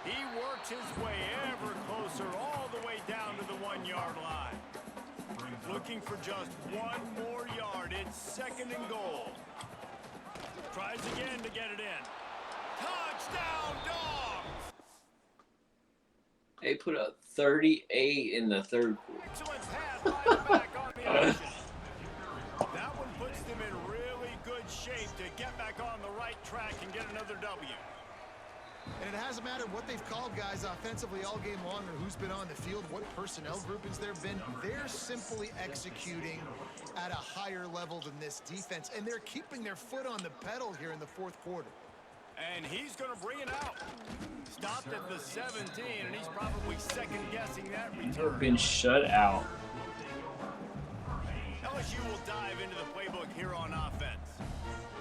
He works his way ever closer all the way down to the 1-yard line. Looking for just one more yard. It's second and goal. Tries again to get it in. Touchdown, Dogs! They put up 38 in the third quarter. Excellent pass by the back on the action. That one puts them in really good shape to get back on the right track and get another W. And it hasn't mattered what they've called guys offensively all game long or who's been on the field, what personnel groupings there have been. They're simply executing at a higher level than this defense, and they're keeping their foot on the pedal here in the fourth quarter. And he's going to bring it out. Stopped at the 17, and he's probably second-guessing that return. Been shut out. LSU will dive into the playbook here on offense.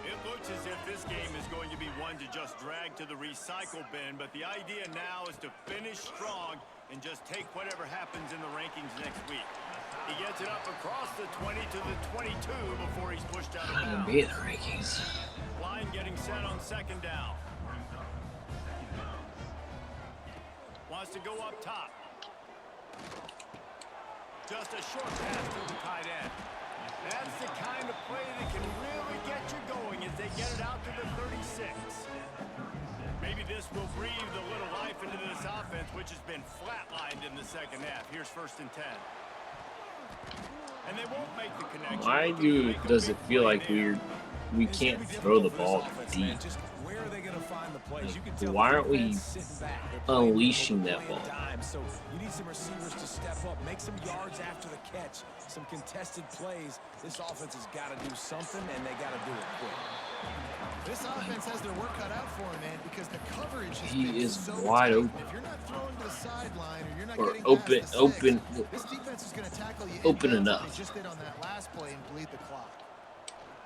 It looks as if this game is going to be one to just drag to the recycle bin, but the idea now is to finish strong and just take whatever happens in the rankings next week. He gets it up across the 20 to the 22 before he's pushed out of bounds. Be in the rankings. Line getting set on second down. Wants to go up top. Just a short pass to the tight end. That's the kind of play that can really get you going as they get it out to the 36. Maybe this will breathe a little life into this offense, which has been flatlined in the second half. Here's first and 10. And they won't make the connection. Why does it feel like we can't throw the ball deep? Where are they going to find the plays? You can Like, tell why aren't we unleashing that ball? So you need some receivers to step up, make some yards after the catch, some contested plays. This offense has got to do something, and they got to do it quick. This offense has their work cut out for him, man, because the coverage has He been is so wide tight. open. If you're not throwing to the sideline or you're not Or getting open, past the open, six, this defense is going to tackle you open in-house enough. like they just did on that last play and bleed the clock.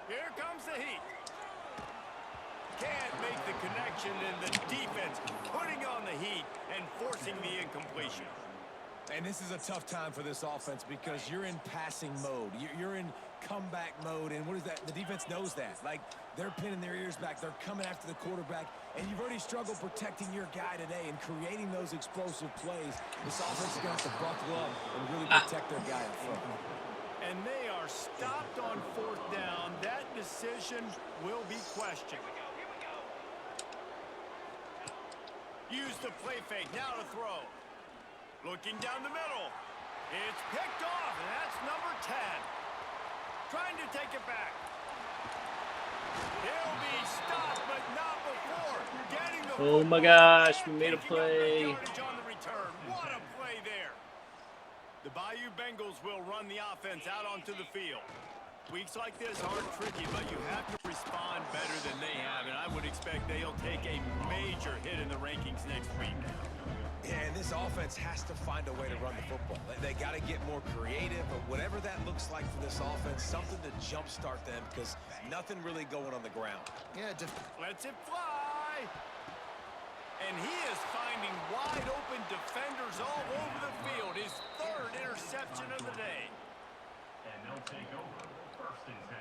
Here comes the heat. Can't make the connection, and the defense putting on the heat and forcing the incompletion. And this is a tough time for this offense because you're in passing mode. You're in comeback mode, and what is that? The defense knows that. Like, they're pinning their ears back. They're coming after the quarterback, and you've already struggled protecting your guy today and creating those explosive plays. This offense is going to have to buckle up and really protect their guy up front. And they are stopped on fourth down. That decision will be questioned. Use the play fake, now to throw. Looking down the middle. It's picked off, and that's number 10. Trying to take it back. He'll be stopped, but not before getting the Oh my football gosh, we and made a picking up the play. yardage on the return. What a play there. The Bayou Bengals will run the offense out onto the field. Weeks like this aren't tricky, but you have to respond better than they have, and I would expect they'll take a major hit in the rankings next week. Yeah, and this offense has to find a way to run the football. They got to get more creative, but whatever that looks like for this offense, something to jumpstart them because nothing really going on the ground. Yeah, Lets it fly. And he is finding wide open defenders all over the field. His third interception of the day. And they'll take over first and 10.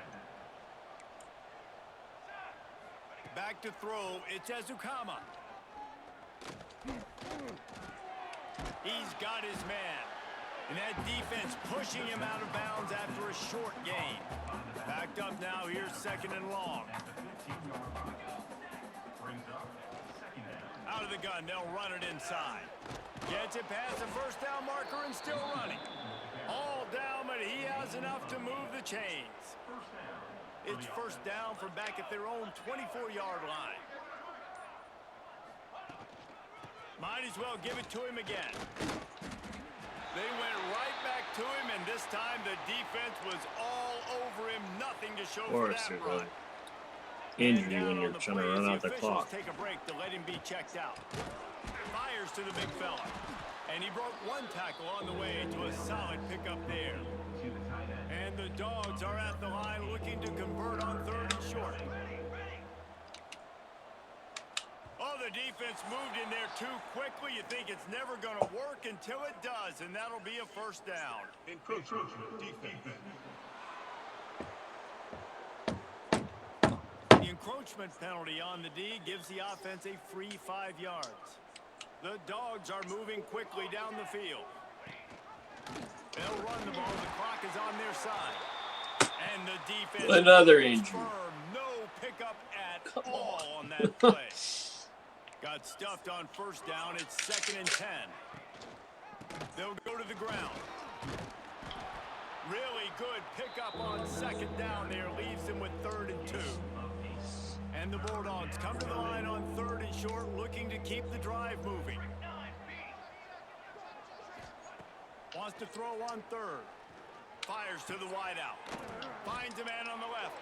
Back to throw, it's Ezukama. He's got his man. And that defense pushing him out of bounds after a short gain. Backed up now, here's second and long. Out of the gun, they'll run it inside. Gets it past the first down marker and still running. All down, but he has enough to move the chains. It's first down from back at their own 24-yard line. Might as well give it to him again. They went right back to him, and this time the defense was all over him. Nothing to show for that run. injury when you're trying to run out the clock. Take a break to let him be checked out. Fires to the big fella. And he broke one tackle on the way to a solid pickup there. And the Dogs are at the line looking to convert on 3rd and short. Oh, the defense moved in there too quickly. You think it's never going to work until it does, and that'll be a 1st down. Encroachment defense. The encroachment penalty on the D gives the offense a free 5 yards. The Dogs are moving quickly down the field. They'll run the ball. The clock is on their side. And the defense... Another injury. No pickup at all on that play. Got stuffed on 1st down. It's 2nd and 10. They'll go to the ground. Really good pickup on 2nd down there. Leaves them with 3rd and 2. And the Bulldogs come to the line on 3rd and short, looking to keep the drive moving. Wants to throw on 3rd. Fires to the wideout. Finds a man on the left.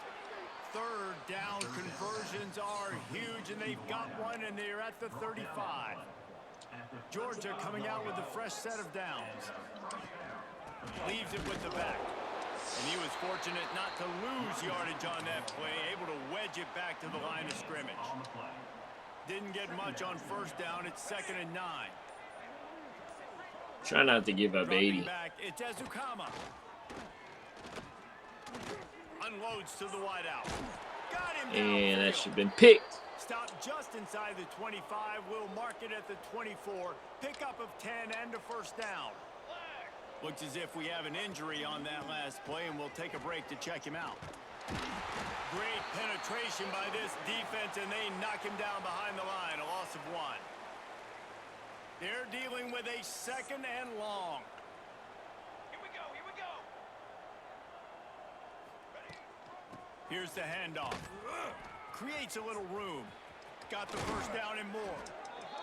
3rd down conversions are huge, and they've got one, and they're at the 35. Georgia coming out with a fresh set of downs. Leaves it with the back. And he was fortunate not to lose yardage on that play, able to wedge it back to the line of scrimmage. Didn't get much on 1st down. It's 2nd and 9. Try not to give up 80. Back, it's Ezukama. Unloads to the wideout. Got him down. And that should have been picked. Stop just inside the 25. We'll mark it at the 24. Pickup of 10 and a 1st down. Looks as if we have an injury on that last play, and we'll take a break to check him out. Great penetration by this defense, and they knock him down behind the line. A loss of 1. They're dealing with a 2nd and long. Here we go, here we go. Here's the handoff. Creates a little room. Got the 1st down and more.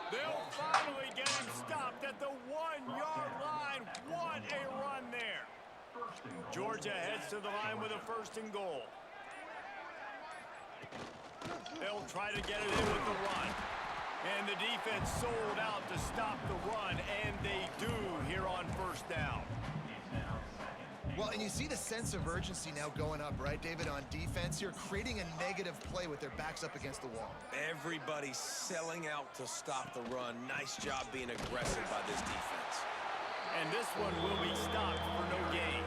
They'll finally get him stopped at the 1-yard line. What a run there. Georgia heads to the line with a 1st and goal. They'll try to get it in with the run. And the defense sold out to stop the run, and they do here on 1st down. Well, and you see the sense of urgency now going up, right, David, on defense. You're creating a negative play with their backs up against the wall. Everybody's selling out to stop the run. Nice job being aggressive by this defense. And this one will be stopped for no gain.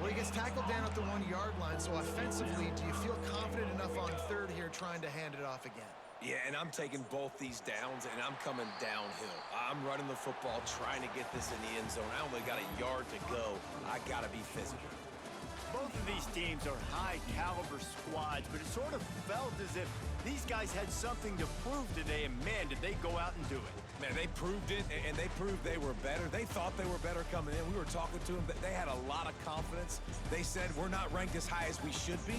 Well, he gets tackled down at the 1-yard line, so offensively, do you feel confident enough on 3rd here trying to hand it off again? Yeah, and I'm taking both these downs, and I'm coming downhill. I'm running the football, trying to get this in the end zone. I only got a yard to go. I got to be physical. Both of these teams are high-caliber squads, but it sort of felt as if these guys had something to prove today, and, man, did they go out and do it. Man, they proved it, and they proved they were better. They thought they were better coming in. We were talking to them, but they had a lot of confidence. They said, we're not ranked as high as we should be,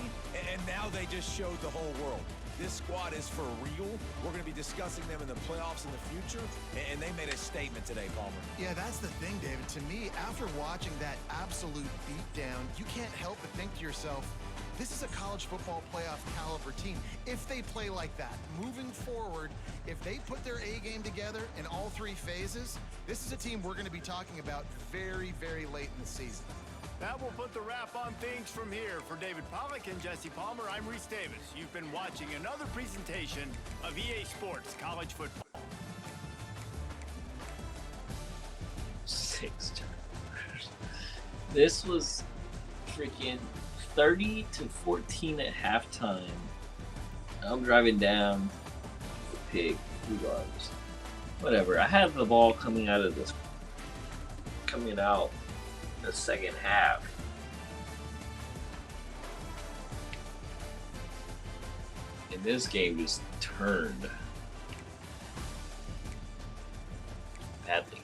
and now they just showed the whole world. This squad is for real. We're going to be discussing them in the playoffs in the future, and they made a statement today, Palmer. Yeah, that's the thing, David. To me, after watching that absolute beatdown, you can't help but think to yourself, this is a college football playoff caliber team. If they play like that, moving forward, if they put their A game together in all 3 phases, this is a team we're going to be talking about very, very late in the season. That will put the wrap on things from here. For David Pollack and Jesse Palmer, I'm Reese Davis. You've been watching another presentation of EA Sports College Football. 6 turnovers. This was freaking 30-14 at halftime. I'm driving down the pig. Regardless. Whatever. I had the ball coming out the 2nd half. And this game just turned badly.